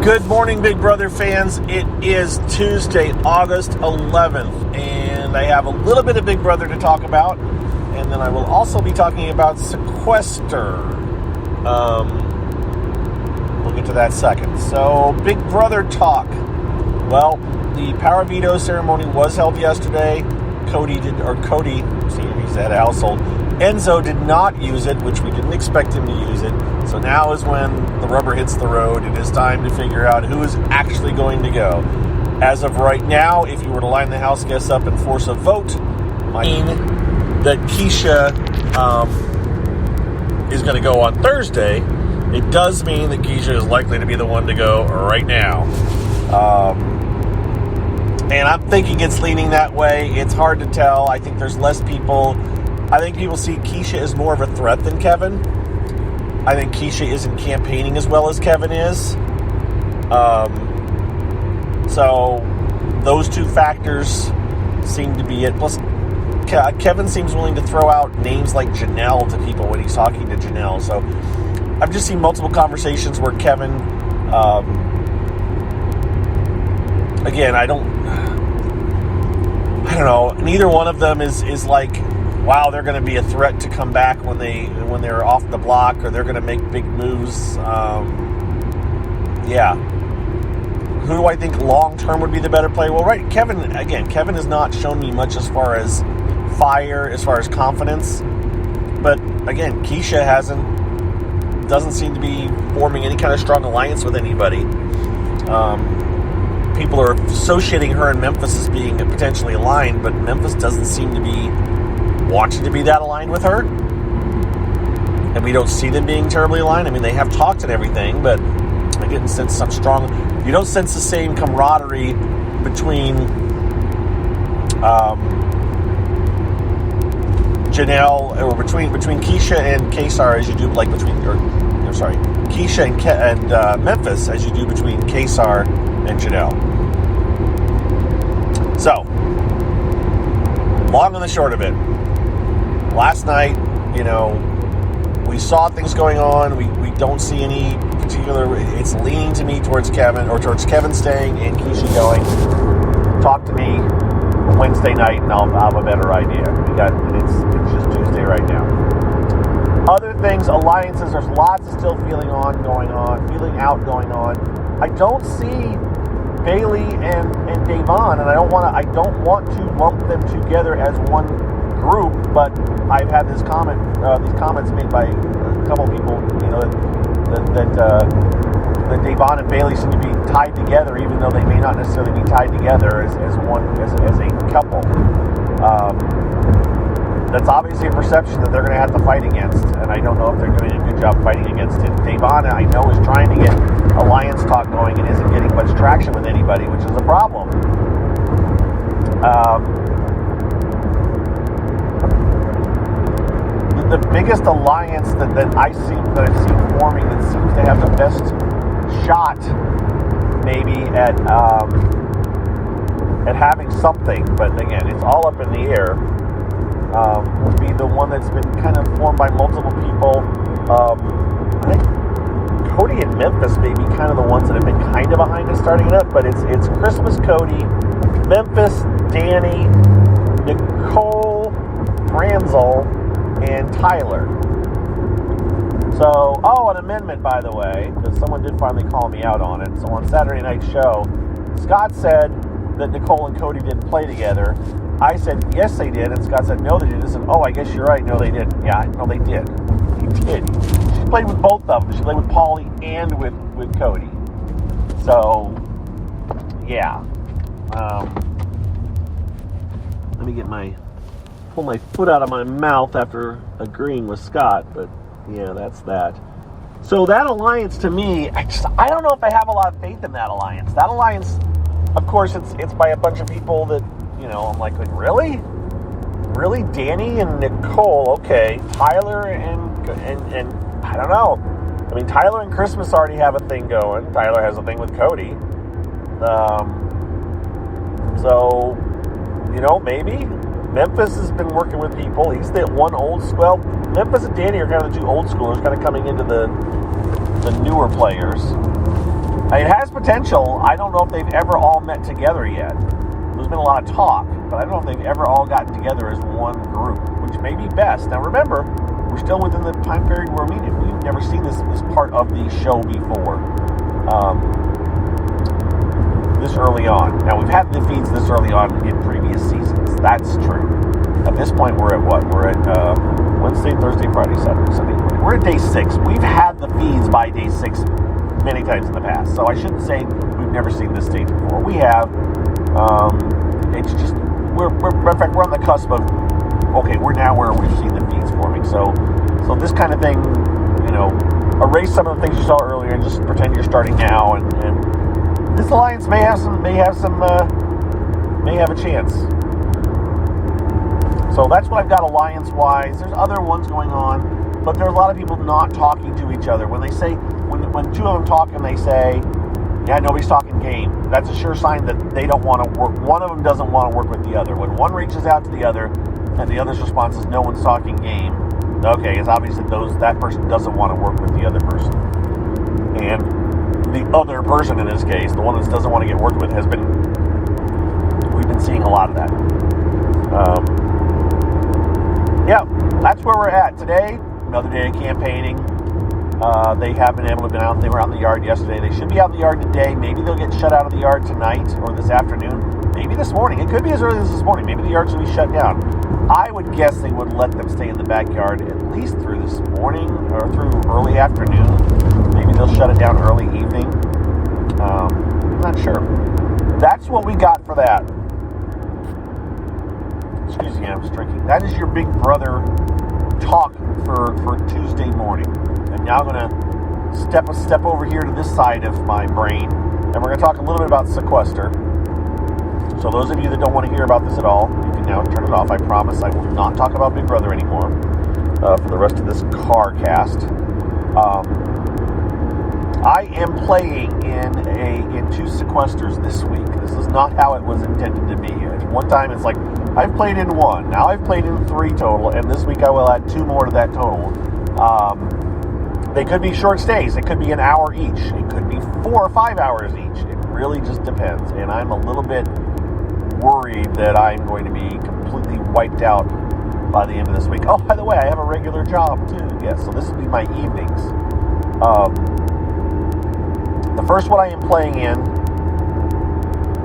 Good morning, Big Brother fans. It is Tuesday, August 11th, and I have a little bit of Big Brother to talk about, and then I will also be talking about sequester. We'll get to that second. So, Big Brother talk. Well, the power veto ceremony was held yesterday. Cody, he's the head of household. Enzo did not use it, which we didn't expect him to use it. So now is when the rubber hits the road. It is time to figure out who is actually going to go. As of right now, if you were to line the house guests up and force a vote, I mean that Keisha is going to go on Thursday. It does mean that Keisha is likely to be the one to go right now. And I'm thinking it's leaning that way. It's hard to tell. I think there's less people. I think people see Keisha as more of a threat than Kevin. I think Keisha isn't campaigning as well as Kevin is. So those two factors seem to be it. Plus, Kevin seems willing to throw out names like Janelle to people when he's talking to Janelle. So I've just seen multiple conversations where Kevin, again, I don't know. Neither one of them is like, wow, they're going to be a threat to come back when they're off the block, or they're going to make big moves. Yeah. Who do I think long-term would be the better player? Well, right, Kevin has not shown me much as far as fire, as far as confidence. But, again, Keisha doesn't seem to be forming any kind of strong alliance with anybody. People are associating her and Memphis as being potentially aligned, but Memphis doesn't seem to be wanting to be that aligned with her. And we don't see them being terribly aligned. I mean, they have talked and everything, but I didn't sense some strong... You don't sense the same camaraderie between Janelle, or between Keisha and Kaysar as you do, like Keisha and Memphis as you do between Kaysar and Janelle. So, long and the short of it, last night, we saw things going on. We don't see any particular... It's leaning to me towards Kevin staying and Keisha going. Talk to me Wednesday night and I'll have a better idea. It's just Tuesday right now. Other things, alliances, there's lots of still feeling out going on. I don't see Bailey and Davon, and I don't want to lump them together as one group, but I've had these comments made by a couple of people, that Davon and Bailey seem to be tied together, even though they may not necessarily be tied together as a couple. That's obviously a perception that they're going to have to fight against, and I don't know if they're doing a good job fighting against it. Davon, I know, is trying to get alliance talk going and isn't getting much traction with anybody, which is a problem. The biggest alliance that I've seen forming that seems to have the best shot, maybe at having something, but again, it's all up in the air. Would be the one that's been kind of formed by multiple people. I think Cody and Memphis may be kind of the ones that have been kind of behind us starting it up, but it's Christmas Cody, Memphis, Danny, Nicole, Franzel, and Tyler. So, an amendment, by the way, because someone did finally call me out on it. So on Saturday night's show, Scott said that Nicole and Cody didn't play together. I said, yes, they did. And Scott said, no, they didn't. I said, I guess you're right. No, they didn't. Yeah, no, they did. He did. She played with both of them. She played with Paulie and with Cody. So, yeah. Let me pull my foot out of my mouth after agreeing with Scott. But, yeah, that's that. So that alliance, to me, I don't know if I have a lot of faith in that alliance. That alliance, of course, it's by a bunch of people that, I'm like, really? Really? Danny and Nicole, okay. Tyler and I don't know. I mean, Tyler and Christmas already have a thing going. Tyler has a thing with Cody. So, maybe. Memphis has been working with people. He's the one old school. Memphis and Danny are kind of the two old schoolers, kind of coming into the newer players. It has potential. I don't know if they've ever all met together yet. There's been a lot of talk, but I don't know if they've ever all gotten together as one group, which may be best. Now remember, we're still within the time period we're meeting. We've never seen this part of the show before. This early on. Now we've had the feeds this early on in previous seasons. That's true. At this point, we're at what? We're at Wednesday, Thursday, Friday, Saturday, Sunday. We're at day 6. We've had the feeds by day 6 many times in the past. So I shouldn't say we've never seen this stage before. We have. It's just we're in fact we're on the cusp of we're now where we've seen the feeds forming. So this kind of thing, erase some of the things you saw earlier and just pretend you're starting now, and this alliance may have a chance. So that's what I've got alliance-wise. There's other ones going on, but there are a lot of people not talking to each other. When they say, when two of them talk and they say, yeah, nobody's talking game, that's a sure sign that they don't want to work. One of them doesn't want to work with the other. When one reaches out to the other and the other's response is no one's talking game, okay, it's obvious that that person doesn't want to work with the other person. And the other person in this case, the one that doesn't want to get worked with, we've been seeing a lot of that. Yeah, that's where we're at today. Another day of campaigning. They have been able to be out. They were out in the yard yesterday. They should be out in the yard today. Maybe they'll get shut out of the yard tonight or this afternoon. Maybe this morning. It could be as early as this morning. Maybe the yards will be shut down. I would guess they would let them stay in the backyard at least through this morning or through early afternoon. Maybe they'll shut it down early evening. I'm not sure. That's what we got for that. Excuse me, I was drinking. That is your big brother talk for Tuesday morning. And now I'm going to step over here to this side of my brain, and we're going to talk a little bit about sequester. So those of you that don't want to hear about this at all, you can now turn it off. I promise I will not talk about Big Brother anymore for the rest of this car cast. I am playing in 2 sequesters this week. This is not how it was intended to be. At one time, it's like, I've played in 1. Now I've played in 3 total, and this week I will add 2 more to that total. They could be short stays. It could be an hour each. It could be 4 or 5 hours each. It really just depends. And I'm a little bit worried that I'm going to be completely wiped out by the end of this week. Oh, by the way, I have a regular job too. Yes, so this will be my evenings. The first one I am playing in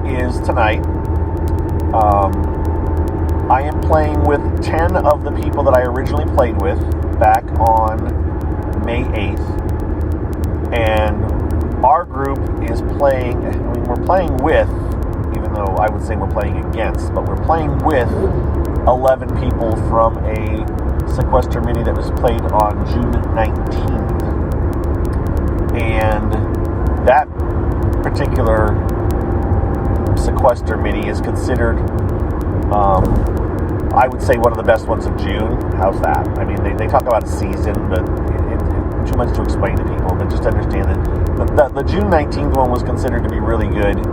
is tonight. I am playing with 10 of the people that I originally played with back on May 8th. And our group is playing, we're playing with, even though I would say we're playing against, but we're playing with 11 people from a sequester mini that was played on June 19th. And that particular sequester mini is considered, I would say, one of the best ones of June. How's that? I mean, they talk about a season, but it's too much to explain to people. But just understand that the June 19th one was considered to be really good,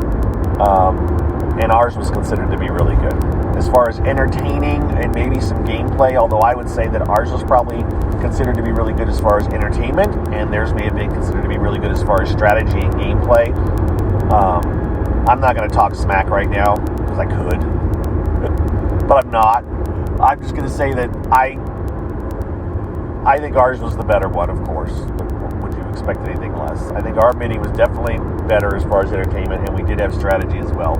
and ours was considered to be really good. As far as entertaining and maybe some gameplay, although I would say that ours was probably considered to be really good as far as entertainment, and theirs may have been considered to be really good as far as strategy and gameplay. I'm not going to talk smack right now, because I could, but I'm not. I'm just going to say that I think ours was the better one, of course. Would you expect anything less? I think our mini was definitely better as far as entertainment, and we did have strategy as well.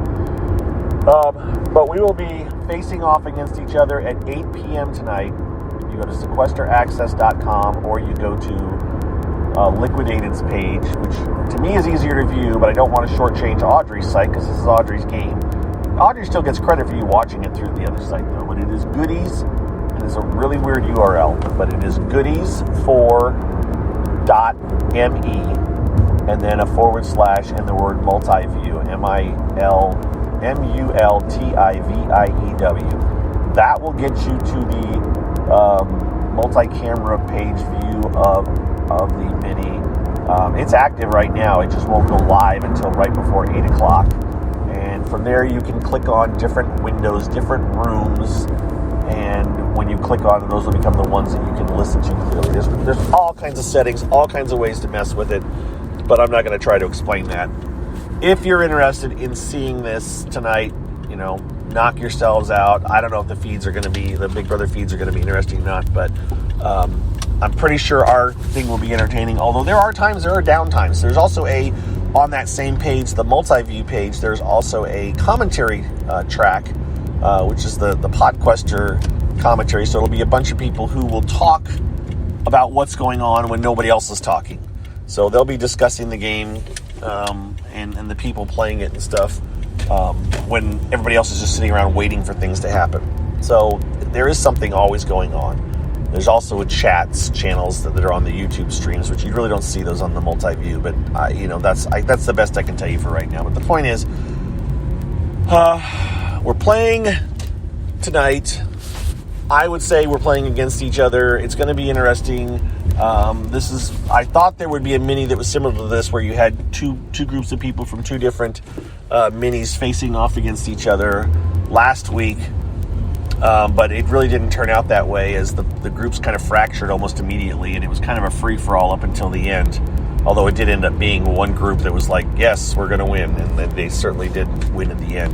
But we will be facing off against each other at 8 p.m. tonight. You go to sequesteraccess.com, or you go to Liquidated's page, which to me is easier to view, but I don't want to shortchange Audrey's site because this is Audrey's game. Audrey still gets credit for you watching it through the other site, though. But it is goodies, and it's a really weird URL, but it is goodies4.me, and then a / and the word multiview, MULTIVIEW. That will get you to the multi-camera page view of the mini. It's active right now. It just won't go live until right before 8 o'clock. And from there, you can click on different windows, different rooms, and when you click on it, those will become the ones that you can listen to clearly. There's all kinds of settings, all kinds of ways to mess with it. but I'm not going to try to explain that. If you're interested in seeing this tonight, knock yourselves out. I don't know if the Big Brother feeds are going to be interesting or not, but I'm pretty sure our thing will be entertaining, although there are down times. There's also on that same page, the multi-view page, there's also a commentary track, which is the Podquester commentary. So it'll be a bunch of people who will talk about what's going on when nobody else is talking. So they'll be discussing the game and the people playing it and stuff when everybody else is just sitting around waiting for things to happen. So there is something always going on. There's also channels that are on the YouTube streams, which you really don't see those on the multi-view. But that's the best I can tell you for right now. But the point is, we're playing tonight. I would say we're playing against each other. It's going to be interesting. I thought there would be a mini that was similar to this, where you had two groups of people from two different minis facing off against each other last week. But it really didn't turn out that way, as the groups kind of fractured almost immediately, and it was kind of a free-for-all up until the end. Although it did end up being one group that was like, yes, we're going to win, and then they certainly did win in the end.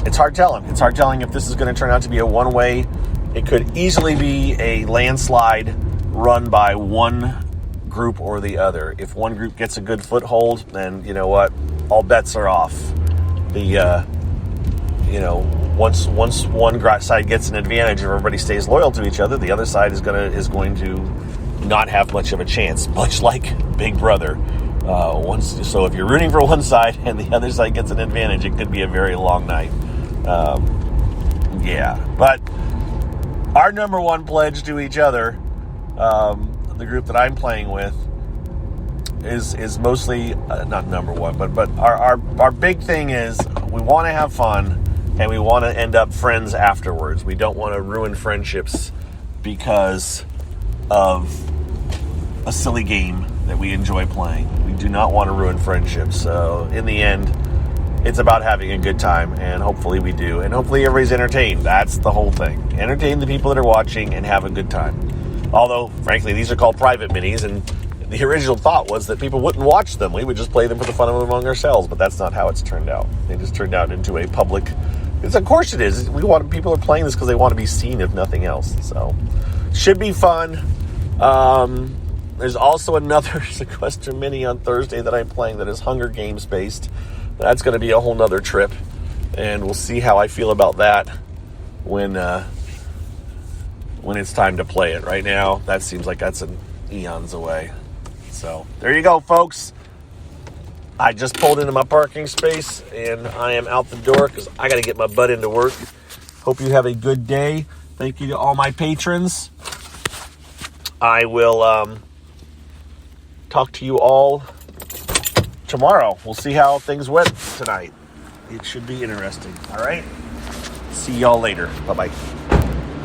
It's hard telling. It's hard telling if this is going to turn out to be a one-way. It could easily be a landslide run by one group or the other. If one group gets a good foothold, then you know what? All bets are off. Once one side gets an advantage, if everybody stays loyal to each other, the other side is going to not have much of a chance. Much like Big Brother. So if you're rooting for one side and the other side gets an advantage, it could be a very long night. But our number one pledge to each other, the group that I'm playing with, is mostly not number one, but our big thing is we want to have fun. And we want to end up friends afterwards. We don't want to ruin friendships because of a silly game that we enjoy playing. We do not want to ruin friendships. So in the end, it's about having a good time, and hopefully we do. And hopefully everybody's entertained. That's the whole thing. Entertain the people that are watching and have a good time. Although, frankly, these are called private minis, and the original thought was that people wouldn't watch them. We would just play them for the fun of them among ourselves, but that's not how it's turned out. It just turned out into a public... Of course it is. People are playing this because they want to be seen, if nothing else. So, should be fun. There's also another sequester mini on Thursday that I'm playing that is Hunger Games based. That's going to be a whole nother trip, and we'll see how I feel about that when it's time to play it. Right now, that seems like that's an eons away. So, there you go, folks. I just pulled into my parking space, and I am out the door because I got to get my butt into work. Hope you have a good day. Thank you to all my patrons. I will talk to you all tomorrow. We'll see how things went tonight. It should be interesting. All right? See y'all later. Bye-bye.